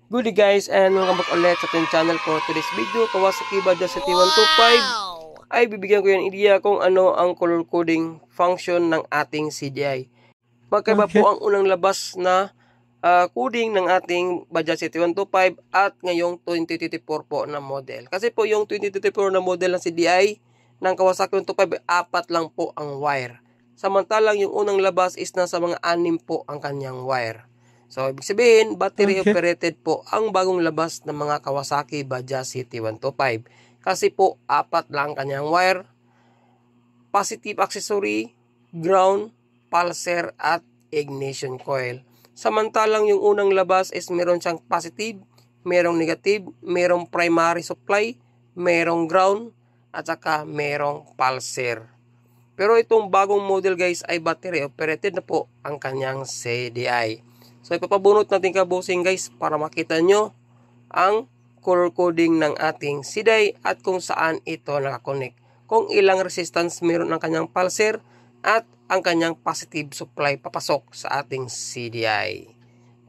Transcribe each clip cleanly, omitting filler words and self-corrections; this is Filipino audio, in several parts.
Good day guys, and welcome back ulit sa ating channel. For today's video, Kawasaki Bajaj CT125 ay bibigyan ko yung idea kung ano ang color coding function ng ating CDI. Magkaiba po ang unang labas na coding ng ating Bajaj CT125 at ngayong 2024 po na model. Kasi po yung 2024 na model ng CDI ng Kawasaki 125 apat lang po ang wire. Samantalang yung unang labas is nasa mga 6 po ang kanyang wire. So, ibig sabihin, battery operated po ang bagong labas ng mga Kawasaki Bajaj CT125. Kasi po, apat lang kanyang wire, positive accessory, ground, pulser, at ignition coil. Samantalang yung unang labas is meron siyang positive, merong negative, merong primary supply, merong ground, at saka merong pulser. Pero itong bagong model guys ay battery operated na po ang kanyang CDI. So, ipapabunot natin kabusing guys para makita nyo ang color coding ng ating CDI at kung saan ito nakakonect. Kung ilang resistance meron ang kanyang pulser at ang kanyang positive supply papasok sa ating CDI.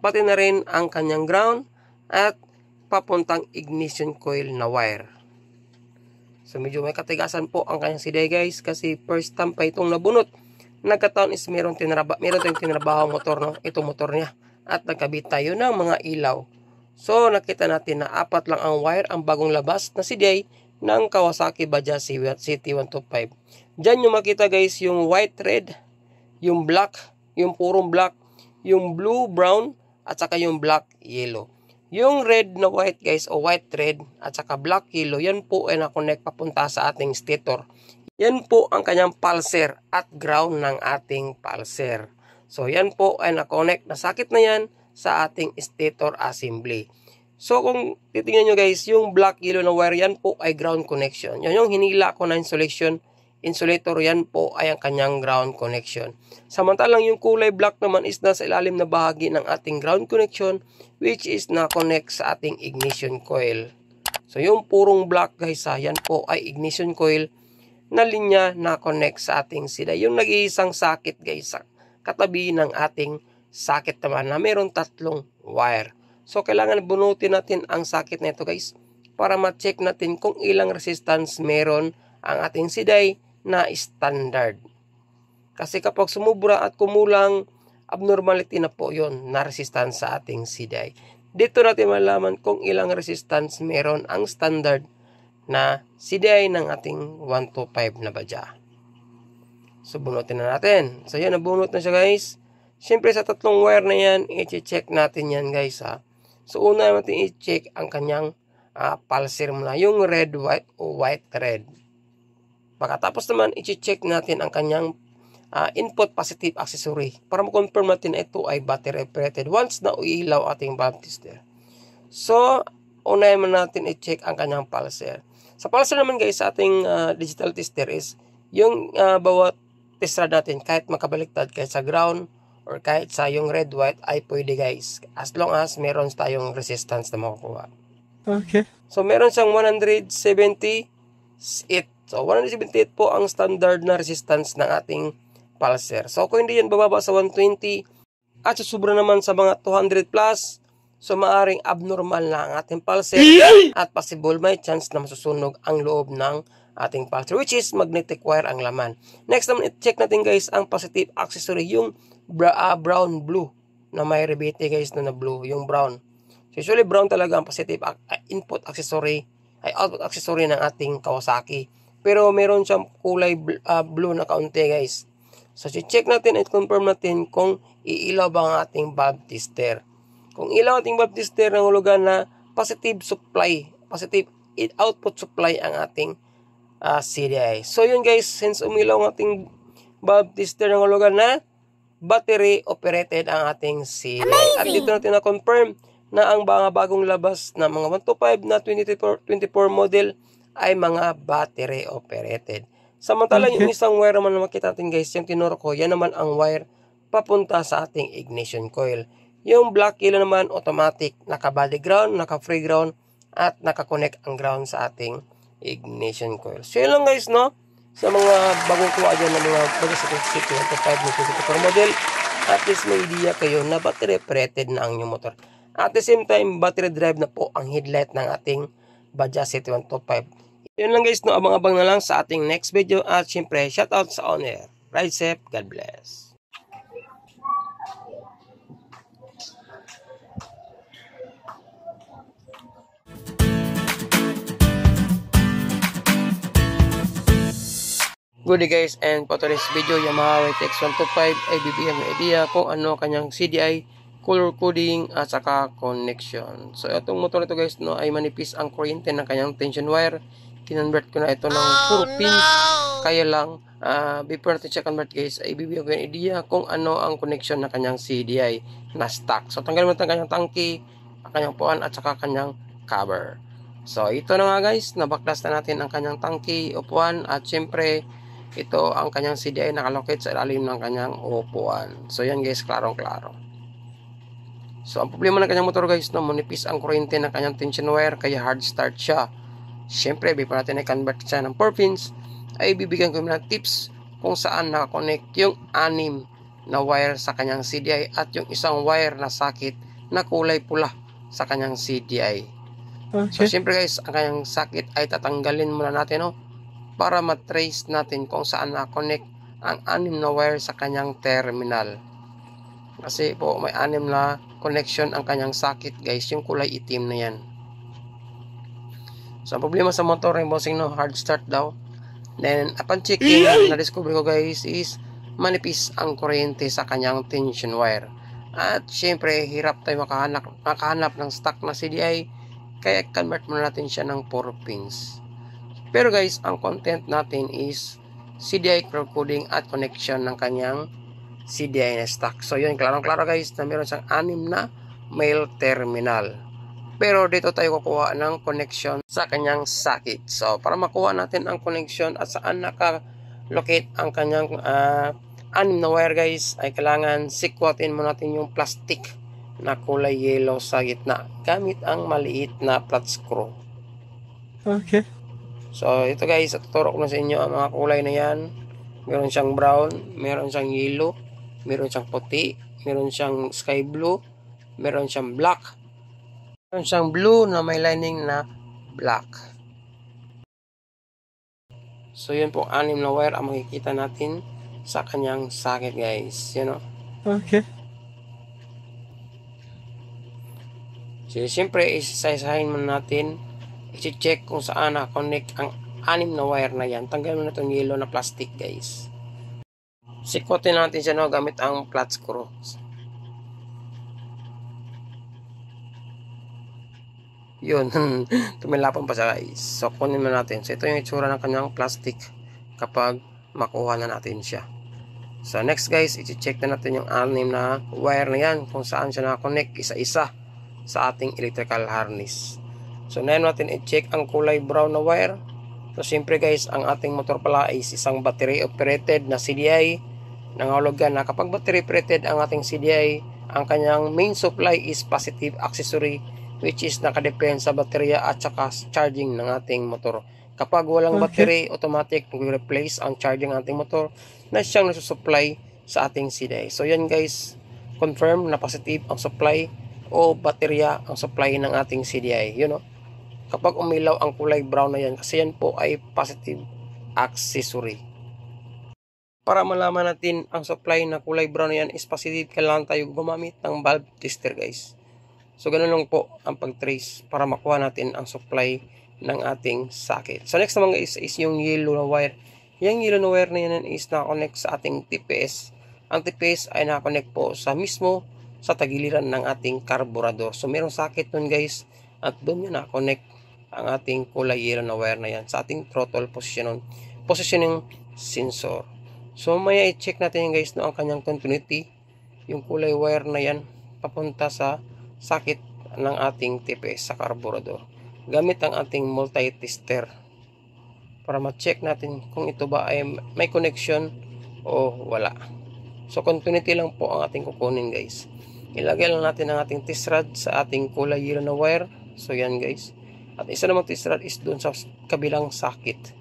Pati na rin ang kanyang ground at papuntang ignition coil na wire. So, medyo may katigasan po ang kanyang CDI guys kasi first time pa itong nabunot. Nagkataon is meron tayong tinrabaho motor, no? Ito motor niya. At nagkabit tayo ng mga ilaw. So, nakita natin na apat lang ang wire ang bagong labas na CDI ng Kawasaki Bajaj CT125. Diyan nyo makita guys yung white, red, yung black, yung purong black, yung blue, brown, at saka yung black, yellow. Yung red na white guys o white, red, at saka black, yellow, yan po ay na-connect papunta sa ating stator. Yan po ang kanyang pulser at ground ng ating pulser. So, yan po ay na-connect na sakit na yan sa ating stator assembly. So, kung titingnan nyo guys, yung black yellow na wire, yan po ay ground connection. Yan yung hinila ko na insulator, yan po ay ang kanyang ground connection. Samantalang yung kulay black naman is nasa ilalim na bahagi ng ating ground connection, which is na-connect sa ating ignition coil. So, yung purong black guys, yan po ay ignition coil na linya na connect sa ating CDI. Yung nag-iisang sakit guys, katabi ng ating sakit naman na mayroong 3 wire. So, kailangan bunutin natin ang sakit na ito guys para ma-check natin kung ilang resistance meron ang ating CDI na standard. Kasi kapag sumubra at kumulang, abnormality na po yon na resistance sa ating CDI. Dito natin malaman kung ilang resistance meron ang standard na CDI ng ating 125 na Bajaj. So, bunutin na natin. So, yan, nabunot na siya guys. Siyempre, sa 3 wire na yan, i-check natin yan guys ha. So, una natin i-check ang kanyang pulser muna. Yung red, white o white, red. Pagkatapos naman, i-check natin ang kanyang input positive accessory. Para ma-confirm natin na ito ay battery operated once na uilaw ating valve tester. So, unahin natin i-check ang kanyang pulser. Sa pulser naman guys, sa ating digital tester is yung bawat tester natin kahit makabaliktad kahit sa ground or kahit sa yung red white ay pwede guys as long as meron tayong resistance na makukuha. Okay. So meron siyang 178. So 178 po ang standard na resistance ng ating pulser. So kung hindi yan bababa sa 120 at susubra naman sa mga 200 plus, so maaring abnormal na ang ating pulser at possible may chance na masusunog ang loob ng ating pulser, which is magnetic wire ang laman. Next naman, i-check natin guys ang positive accessory, yung brown blue na may rebate guys na blue, yung brown. So usually brown talaga ang positive input accessory, ay output accessory ng ating Kawasaki. Pero meron siyang kulay blue na kaunti guys. So i-check natin at confirm natin kung iilaw ba ang ating valve tester. Kung ilaw ating valve tester ng hulugan na positive supply, positive output supply ang ating CDI. So yun guys, since umilaw ang ating valve tester ng hulugan na battery operated ang ating CDI. Amazing! At dito natin na-confirm na ang mga bagong labas na mga 125 na 24 model ay mga battery operated. Samantalang yung isang wire naman na makita natin guys, yung tinuro ko, yan naman ang wire papunta sa ating ignition coil. Yung black yellow naman automatic, naka-body ground, naka-free ground, at naka-connect ang ground sa ating ignition coil. So yun lang guys, no? Sa mga bagong kuha dyan ng mga Bajaj CT125 na 24 model, at least may idea kayo na battery operated na ang inyong motor. At the same time, battery drive na po ang headlight ng ating Bajaj CT125. Yun lang guys, no, abang-abang na lang sa ating next video. At syempre, shoutout sa owner. Ride safe, God bless. Good day guys, and for today's video, Yamaha YTX 125 ay bibigyan ng idea kung ano kanyang CDI, color coding at saka connection. So itong motor ito guys, no, ay manipis ang kuryente ng kanyang tension wire. Kinonvert ko na ito ng 4 pins. Kaya lang, before natin siya convert guys, ay bibigyan ko ng idea kung ano ang connection ng kanyang CDI na stock. So tanggalin mo ang kanyang tangki, ang kanyang puan at saka kanyang cover. So ito na nga guys, nabaklas na natin ang kanyang tangki, upuan at syempre ito ang kanyang CDI nakalocate sa ilalim ng kanyang upuan. So yan guys, klarong-klaro. So ang problema ng kanyang motor guys, no, manipis ang kuryente ng kanyang tension wire kaya hard start siya. Siyempre, before natin i-convert siya ng 4 pins, ay bibigyan ko ng tips kung saan nakakonect yung 6 na wire sa kanyang CDI at yung isang wire na sakit na kulay pula sa kanyang CDI. Okay. So siyempre guys, ang kanyang sakit ay tatanggalin muna natin, no, para matrace natin kung saan na-connect ang 6 na wire sa kanyang terminal. Kasi po may 6 na connection ang kanyang sakit guys, yung kulay itim na yan. So ang problema sa motor ng bossing, no, hard start daw. Then upon checking, na-discover ko guys is manipis ang kuryente sa kanyang tension wire. At syempre hirap tayo makahanap ng stock na CDI, kaya convert muna natin siya ng 4 pins. Pero guys, ang content natin is CDI color coding at connection ng kanyang CDI na stock. So yun, klarong-klaro guys na meron siyang 6 na male terminal. Pero dito tayo kukuha ng connection sa kanyang sakit. So para makuha natin ang connection at saan naka-locate ang kanyang 6 na wire guys, ay kailangan sikwatin mo natin yung plastic na kulay yellow sa gitna gamit ang maliit na flat screw. Okay. So ito guys, tuturo ko na sa inyo ang mga kulay na yan. Meron siyang brown, meron siyang yellow, meron siyang puti, meron siyang sky blue, meron siyang black, meron siyang blue na may lining na black. So yun po, 6 na wire ang makikita natin sa kanyang socket guys, you know. Okay. So siyempre isa-isahin muna natin, i-check kung saan na-connect ang 6 na wire na yan. Tanggalin mo na itong yellow na plastic guys. Sikwatin natin siya, no, gamit ang flat screw. Yun, tumilapan pa siya guys. So kunin mo natin. So ito yung itsura ng kanyang plastic kapag makuha na natin siya. So next guys, i-check na natin yung 6 na wire na yan kung saan siya na-connect isa-isa sa ating electrical harness. So ngayon natin i-check ang kulay brown na wire. So siyempre guys, ang ating motor pala is isang battery operated na CDI. Nangahulugan na kapag battery operated ang ating CDI, ang kanyang main supply is positive accessory, which is nakadepend sa baterya at saka charging ng ating motor. Kapag walang battery, automatic mag-replace ang charging ng ating motor na siyang nasusupply sa ating CDI. So yan guys, confirm na positive ang supply o baterya ang supply ng ating CDI, you know. Kapag umilaw ang kulay brown na yan, kasi yan po ay positive accessory. Para malaman natin ang supply na kulay brown na yan is positive, kailangan tayo gumamit ng valve tester guys. So ganun lang po ang pag-trace para makuha natin ang supply ng ating socket. So next naman guys is yung yellow na wire. Yung yellow na wire na yan is nakakonect sa ating TPS. Ang TPS ay nakakonect po sa mismo sa tagiliran ng ating carburetor. So merong socket nun guys, at doon yun nakakonect ang ating kulay yellow na wire na yan sa ating throttle positioning sensor. So maya i-check natin yung guys, no, ang kanyang continuity, yung kulay wire na yan papunta sa socket ng ating TPS sa carburetor gamit ang ating multi-tester para ma-check natin kung ito ba ay may connection o wala. So continuity lang po ang ating kukunin guys. Ilagay lang natin ang ating test rod sa ating kulay yellow na wire. So yan guys. At isa namang test rod is doon sa kabilang socket.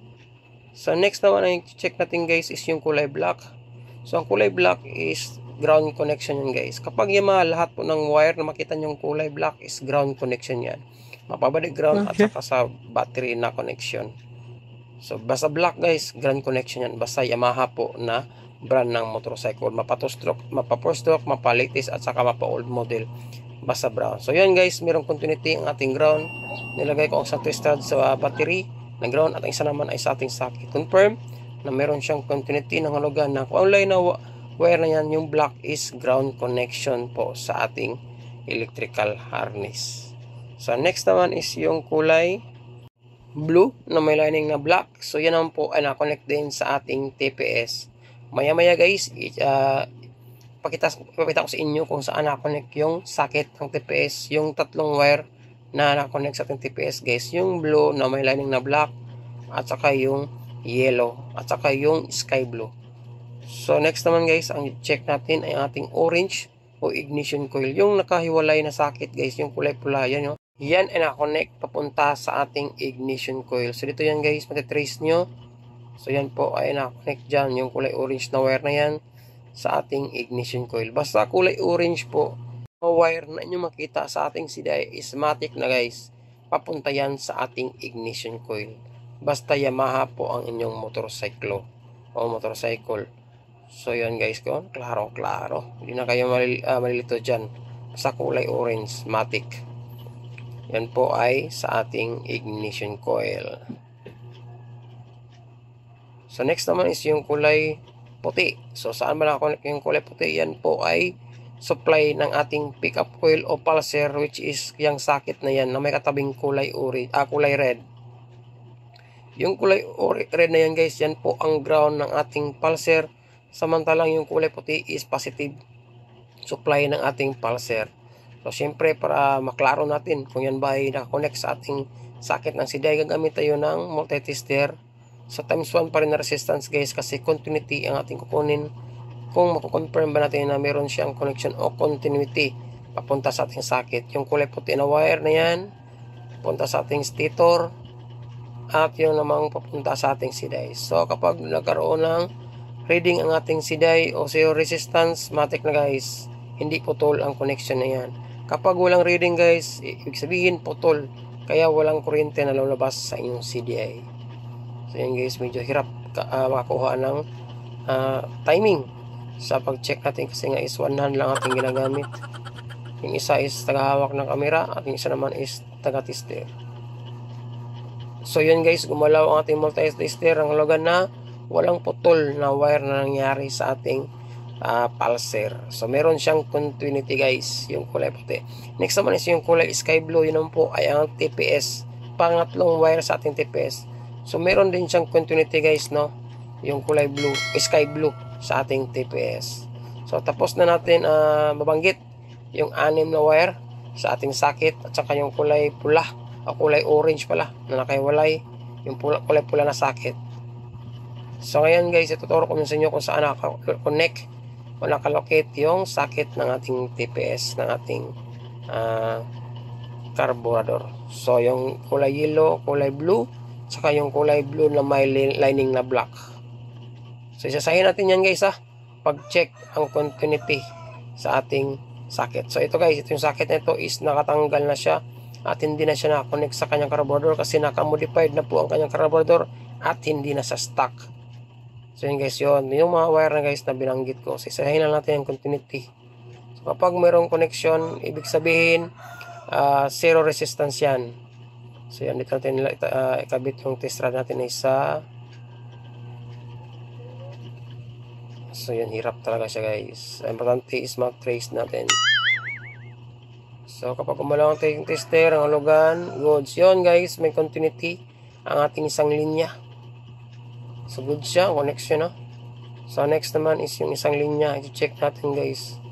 So next naman ay check natin guys is yung kulay black. So ang kulay black is ground connection yan guys. Kapag yung mga lahat po ng wire na makita nyong kulay black is ground connection yan. Mapabalik ground at saka sa battery na connection. So basta black guys, ground connection yan. Basta Yamaha po na brand ng motorcycle. Mapa 2-stroke, mapa 4-stroke, mapa latest at saka mapa old model. Basta brown. So yan guys, mayroong continuity ang ating ground. Nilagay ko ang sa twisted sa battery na ground at ang isa naman ay sa ating socket. Confirm na meron siyang continuity ng hulugan na kung online na wire na yan, yung black is ground connection po sa ating electrical harness. So next naman is yung kulay blue na may lining na black. So yan naman po ay na-connect din sa ating TPS. Maya maya guys, ipapakita ko sa inyo kung saan na-connect yung socket ng TPS, yung tatlong wire na na-connect sa ating TPS guys. Yung blue na may lining na black at saka yung yellow at saka yung sky blue. So next naman guys, ang check natin ay ating orange o ignition coil. Yung nakahiwalay na socket guys, yung kulay pula yan, no? Yan ay na-connect papunta sa ating ignition coil. So dito yan guys, matitrace nyo. So yan po ay na-connect dyan, yung kulay orange na wire na yan sa ating ignition coil. Basta kulay orange po na wire na inyo makita sa ating CDI is matic na guys, papunta yan sa ating ignition coil. Basta Yamaha po ang inyong motorcycle o motorcycle. So yan guys ko, klaro. Hindi na kayo malilito dyan. Sa kulay orange, matic. Yan po ay sa ating ignition coil. So next naman is yung kulay puti. So saan ba nakakonect yung kulay puti? Yan po ay supply ng ating pickup coil o pulser, which is yung socket na yan na may katabing kulay red. Yung kulay red na yan guys, yan po ang ground ng ating pulser. Samantalang yung kulay puti is positive supply ng ating pulser. So syempre para maklaro natin kung yan ba ay nakakonect sa ating socket ng CDI, gagamit tayo ng multi-tester. So times 1 pa rin na resistance guys, kasi continuity ang ating kukunin kung mako-confirm ba natin na meron siyang connection o continuity papunta sa ating socket. Yung kulay puti na wire na yan papunta sa ating stator at yung namang papunta sa ating CDI. So kapag nagkaroon ng reading ang ating CDI o zero resistance, matic na guys, hindi putol ang connection na yan. Kapag walang reading guys, ibig sabihin putol, kaya walang kuryente na lalabas sa inyong CDI. So yan guys, medyo hirap makakuha ng timing sa pag-check natin kasi nga is one hand lang ating ginagamit. Yung isa is tagahawak ng camera at yung isa naman is taga-tester. So yan guys, gumalaw ang ating multi-tester, ang hulugan na walang putol na wire na nangyari sa ating pulser. So meron siyang continuity guys, yung kulay puti. Next naman is yung kulay sky blue. Yun naman po ay ang TPS, pangatlong wire sa ating TPS. So meron din siyang continuity guys, no, yung kulay blue, sky blue sa ating TPS. So tapos na natin mabanggit yung 6 na wire sa ating socket at saka yung kulay pula o kulay orange pala na nakahiwalay, yung kulay pula na socket. So ngayon guys, ituturo ko sa inyo kung saan naka-connect o nakalocate yung socket ng ating TPS, ng ating carburetor. So yung kulay yellow, kulay blue, saka yung kulay blue na may lining na black. So isasahin natin yan guys pag-check ang continuity sa ating socket. So ito guys, ito yung socket na ito is nakatanggal na siya at hindi na siya nakakonect sa kanyang carburetor kasi naka-modified na po ang kanyang carburetor at hindi na sa stock. So yun guys, yun yung mga wire na guys na binanggit ko. So isahin lang natin yung continuity. So kapag mayroong connection, ibig sabihin zero resistance yan. So yan, dito natin ikabit yung test rod natin na isa. So yan, hirap talaga siya guys. Importante is mag-trace natin. So kapag umalaw ang tester, ang hulugan, goods. Yun guys, may continuity ang ating isang linya. So good siya, connection So next naman is yung isang linya. I-check natin guys.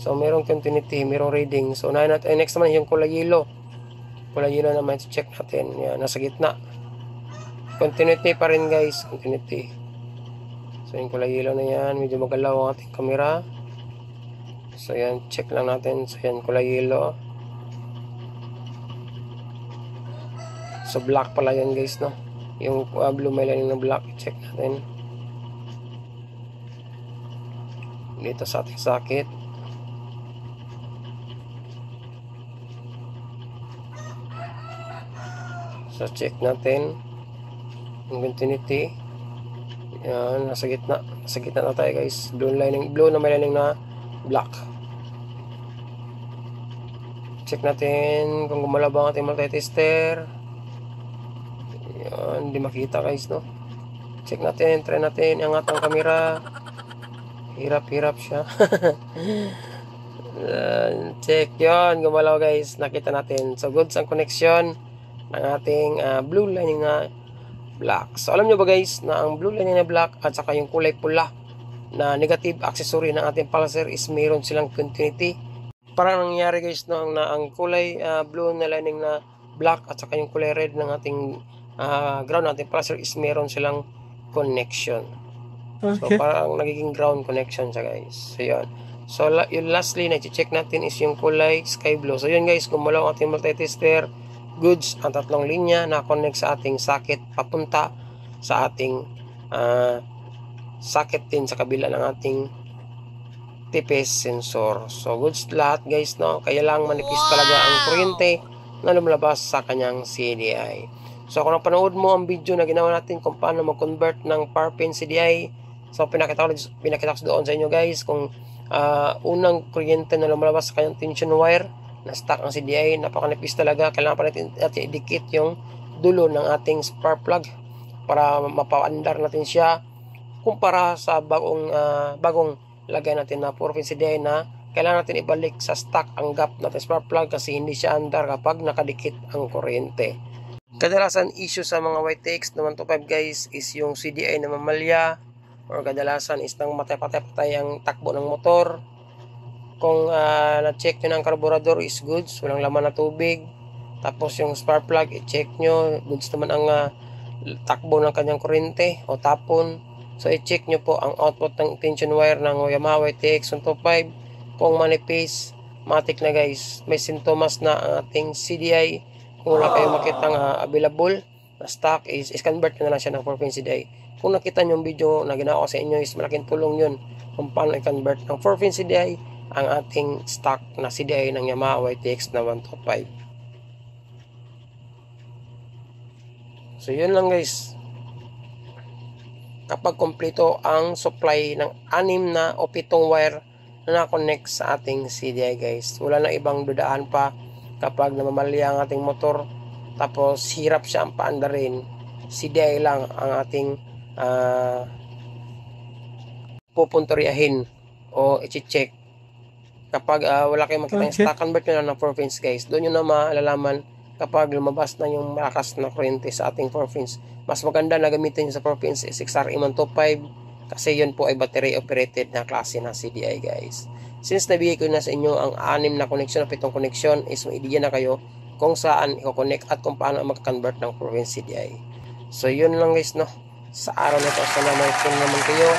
So merong continuity, merong reading. So natin, next naman yung kulay yellow. Kulay yellow naman, i-check natin. Yan, nasa gitna. Continuity pa rin guys, continuity. So yung kulay yellow na yan, medyo magalaw ang ating camera. So yan, check lang natin. So yan, kulay yellow. So black pala yan guys, no? Yung blue may lining na black, check natin. dito sa ating socket. So check natin ang continuity. Yan, nasa gitna na tayo guys. Blue na may lining na black. Check natin kung gumalaw ba ang ating multi-tester. Yan, hindi makita guys, no? Check natin, try natin, angat ang camera. Hirap siya. Check yon, gumalaw guys, nakita natin. So goods ang connection ng ating blue lining na black. So alam nyo ba guys na ang blue lining na black at saka yung kulay pula na negative accessory ng ating pulsar is mayroon silang continuity. Parang nangyayari guys, no, na ang kulay blue na lining na black at saka yung kulay red ng ating ground natin pulsar is mayroon silang connection. So parang nagiging ground connection siya guys. So yun. So yung lastly na i-check natin is yung kulay sky blue. So yun guys, gumalaw ang ating multi-tester. Goods ang tatlong linya na connect sa ating socket papunta sa ating socket din sa kabila ng ating TPS sensor. So goods lahat guys, no? Kaya lang manipis talaga ang kuryente na lumalabas sa kanyang CDI. So kung napanood mo ang video na ginawa natin kung paano mag-convert ng power pin CDI, so pinakita ko doon sa inyo guys kung unang kuryente na lumalabas sa kanyang tension wire na stuck ang CDI, napakanipis talaga. Kailangan pa natin idikit yung dulo ng ating spark plug para mapaandar natin siya kumpara sa bagong lagay natin na 4-pin CDI na kailangan natin ibalik sa stock ang gap natin spark plug kasi hindi siya andar kapag nakadikit ang kuryente. Kadalasan issue sa mga YTX na 125 guys is yung CDI na mamalya, or kadalasan is nang matay-patay ang takbo ng motor. Kung na-check nyo ng carburetor is goods, walang laman na tubig. Tapos yung spark plug, i-check nyo, goods naman ang takbo ng kanyang kuryente o tapon. So i-check nyo po ang output ng tension wire ng Yamaha YTX 125. Kung manipis, matik na guys, may sintomas na ang ating CDI. Kung wala kayo makitang available na stock is convert nyo na lang siya ng 4-pin CDI. Kung nakita nyo yung video na ginawa ko sa inyo is malaking tulong yun kung paano i-convert ng 4-pin CDI ang ating stock na CDI ng Yamaha YTX na 125. So yun lang guys. Kapag kompleto ang supply ng 6 na o 7 wire na na-connect sa ating CDI guys, wala na ibang dudaan pa. Kapag namamalya ang ating motor tapos hirap siya ang paandarin, CDI lang ang ating pupuntoryahin o i-check. Kapag wala kayong makita yung stock, convert nyo na ng 4 pins guys. Doon nyo na malalaman kapag lumabas na yung malakas na kuryente sa ating 4 pins. Mas maganda na gamitin nyo sa 4 pins is 6RE125 kasi yun po ay battery operated na klase na CDI guys. Since nabigay ko na sa inyo ang 6 na connection o 7 connection, is may idea na kayo kung saan i-connect at kung paano mag-convert ng 4-pin CDI. So yun lang guys, no, sa araw na ito. Salamat po naman kayo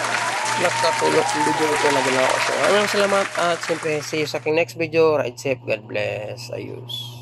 nakatulog yung video ito na ginawa ko. So maraming salamat at siyempre see you sa aking next video. Ride safe, God bless, ayos.